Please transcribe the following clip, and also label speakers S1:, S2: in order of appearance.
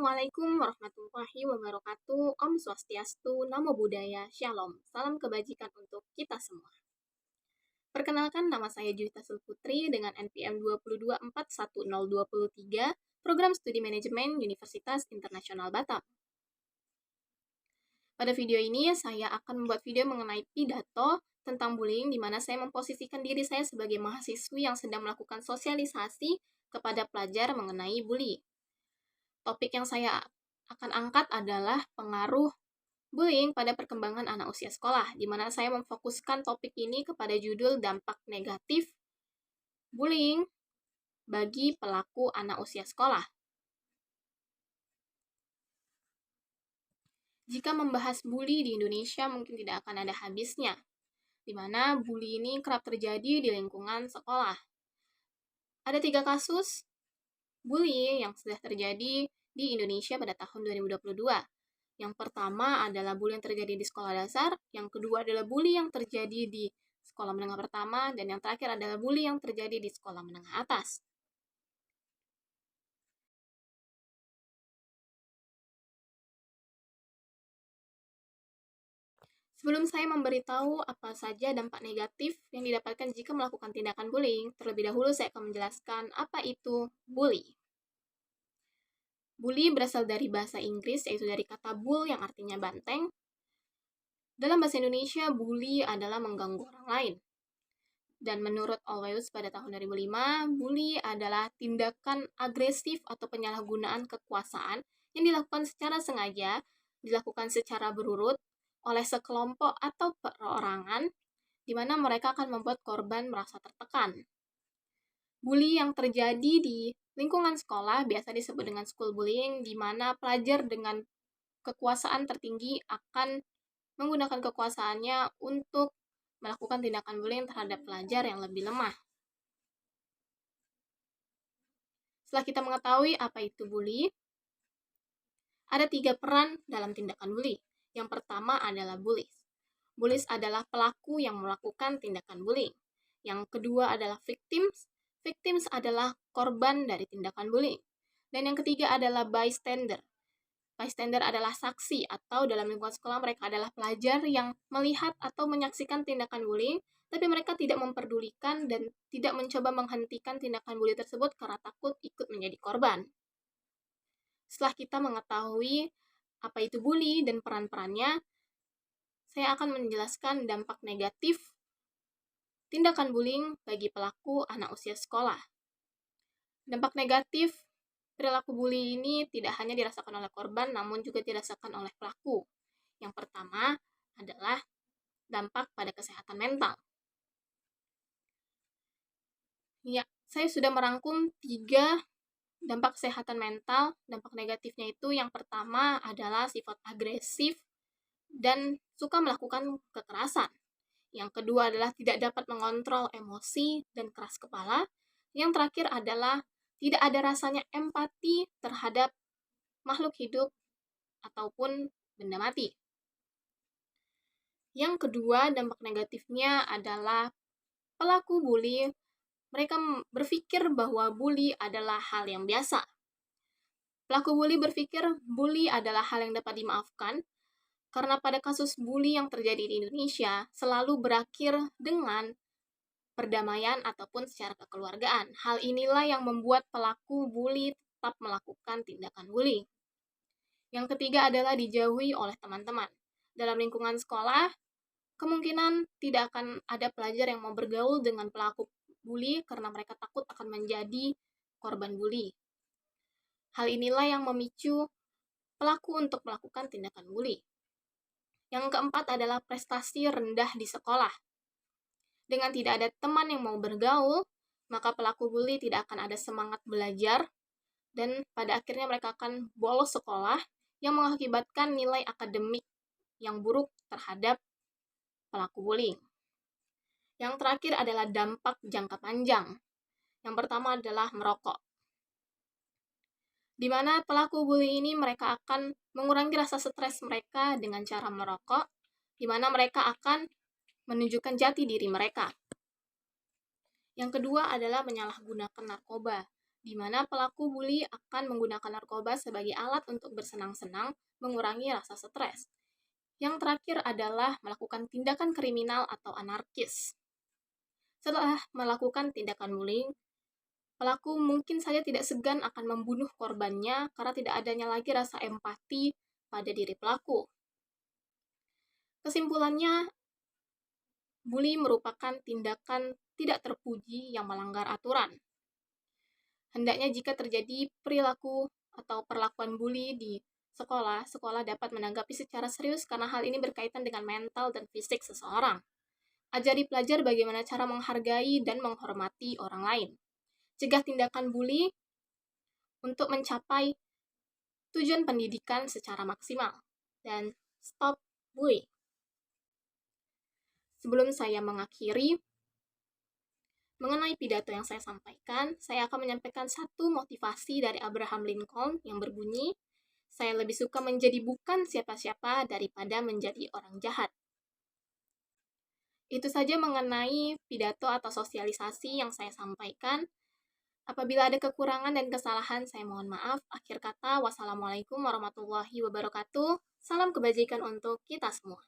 S1: Assalamualaikum warahmatullahi wabarakatuh. Om Swastiastu, Namo Buddhaya, Shalom. Salam kebajikan untuk kita semua. Perkenalkan, nama saya Juwita Sulputri dengan NPM 2241023, Program Studi Manajemen Universitas Internasional Batam. Pada video ini, saya akan membuat video mengenai pidato tentang bullying, di mana saya memposisikan diri saya sebagai mahasiswi yang sedang melakukan sosialisasi kepada pelajar mengenai bully. Topik yang saya akan angkat adalah pengaruh bullying pada perkembangan anak usia sekolah, di mana saya memfokuskan topik ini kepada judul dampak negatif bullying bagi pelaku anak usia sekolah. Jika membahas bully di Indonesia mungkin tidak akan ada habisnya, di mana bully ini kerap terjadi di lingkungan sekolah. Ada 3 kasus bullying yang sudah terjadi di Indonesia pada tahun 2022. Yang pertama adalah bully yang terjadi di sekolah dasar, yang kedua adalah bully yang terjadi di sekolah menengah pertama, dan yang terakhir adalah bully yang terjadi di sekolah menengah atas. Sebelum saya memberitahu apa saja dampak negatif yang didapatkan jika melakukan tindakan bullying, terlebih dahulu saya akan menjelaskan apa itu bully. Bully berasal dari bahasa Inggris, yaitu dari kata bull yang artinya banteng. Dalam bahasa Indonesia, bully adalah mengganggu orang lain. Dan menurut Allways pada tahun 2005, bully adalah tindakan agresif atau penyalahgunaan kekuasaan yang dilakukan secara sengaja, dilakukan secara berurut oleh sekelompok atau perorangan, di mana mereka akan membuat korban merasa tertekan. Bully yang terjadi di lingkungan sekolah biasa disebut dengan school bullying, di mana pelajar dengan kekuasaan tertinggi akan menggunakan kekuasaannya untuk melakukan tindakan bullying terhadap pelajar yang lebih lemah. Setelah kita mengetahui apa itu bully, ada 3 peran dalam tindakan bully. Yang pertama adalah bullies. Bullies adalah pelaku yang melakukan tindakan bullying. Yang kedua adalah victims. Victims adalah korban dari tindakan bullying. Dan yang ketiga adalah bystander. Bystander adalah saksi, atau dalam lingkungan sekolah mereka adalah pelajar yang melihat atau menyaksikan tindakan bullying, tapi mereka tidak memperdulikan dan tidak mencoba menghentikan tindakan bully tersebut karena takut ikut menjadi korban. Setelah kita mengetahui apa itu bully dan peran-perannya, saya akan menjelaskan dampak negatif tindakan bullying bagi pelaku anak usia sekolah. Dampak negatif perilaku bully ini tidak hanya dirasakan oleh korban, namun juga dirasakan oleh pelaku. Yang pertama adalah dampak pada kesehatan mental. Ya, saya sudah merangkum 3 dampak kesehatan mental. Dampak negatifnya itu yang pertama adalah sifat agresif dan suka melakukan kekerasan. Yang kedua adalah tidak dapat mengontrol emosi dan keras kepala. Yang terakhir adalah tidak ada rasanya empati terhadap makhluk hidup ataupun benda mati. Yang kedua, dampak negatifnya adalah pelaku bully, mereka berpikir bahwa bully adalah hal yang biasa. Pelaku bully berpikir bully adalah hal yang dapat dimaafkan, karena pada kasus bully yang terjadi di Indonesia selalu berakhir dengan perdamaian ataupun secara kekeluargaan. Hal inilah yang membuat pelaku bully tetap melakukan tindakan bully. Yang ketiga adalah dijauhi oleh teman-teman. Dalam lingkungan sekolah, kemungkinan tidak akan ada pelajar yang mau bergaul dengan pelaku bully karena mereka takut akan menjadi korban bully. Hal inilah yang memicu pelaku untuk melakukan tindakan bully. Yang keempat adalah prestasi rendah di sekolah. Dengan tidak ada teman yang mau bergaul, maka pelaku bully tidak akan ada semangat belajar, dan pada akhirnya mereka akan bolos sekolah yang mengakibatkan nilai akademik yang buruk terhadap pelaku bullying. Yang terakhir adalah dampak jangka panjang. Yang pertama adalah merokok, di mana pelaku bully ini mereka akan mengurangi rasa stres mereka dengan cara merokok, di mana mereka akan menunjukkan jati diri mereka. Yang kedua adalah menyalahgunakan narkoba, di mana pelaku bully akan menggunakan narkoba sebagai alat untuk bersenang-senang, mengurangi rasa stres. Yang terakhir adalah melakukan tindakan kriminal atau anarkis. Setelah melakukan tindakan bullying, pelaku mungkin saja tidak segan akan membunuh korbannya karena tidak adanya lagi rasa empati pada diri pelaku. Kesimpulannya, bully merupakan tindakan tidak terpuji yang melanggar aturan. Hendaknya jika terjadi perilaku atau perlakuan bully di sekolah, sekolah dapat menanggapi secara serius karena hal ini berkaitan dengan mental dan fisik seseorang. Ajari pelajar bagaimana cara menghargai dan menghormati orang lain. Cegah tindakan bully untuk mencapai tujuan pendidikan secara maksimal. Dan stop bully. Sebelum saya mengakhiri, mengenai pidato yang saya sampaikan, saya akan menyampaikan satu motivasi dari Abraham Lincoln yang berbunyi, "Saya lebih suka menjadi bukan siapa-siapa daripada menjadi orang jahat." Itu saja mengenai pidato atau sosialisasi yang saya sampaikan. Apabila ada kekurangan dan kesalahan, saya mohon maaf. Akhir kata, wassalamualaikum warahmatullahi wabarakatuh. Salam kebajikan untuk kita semua.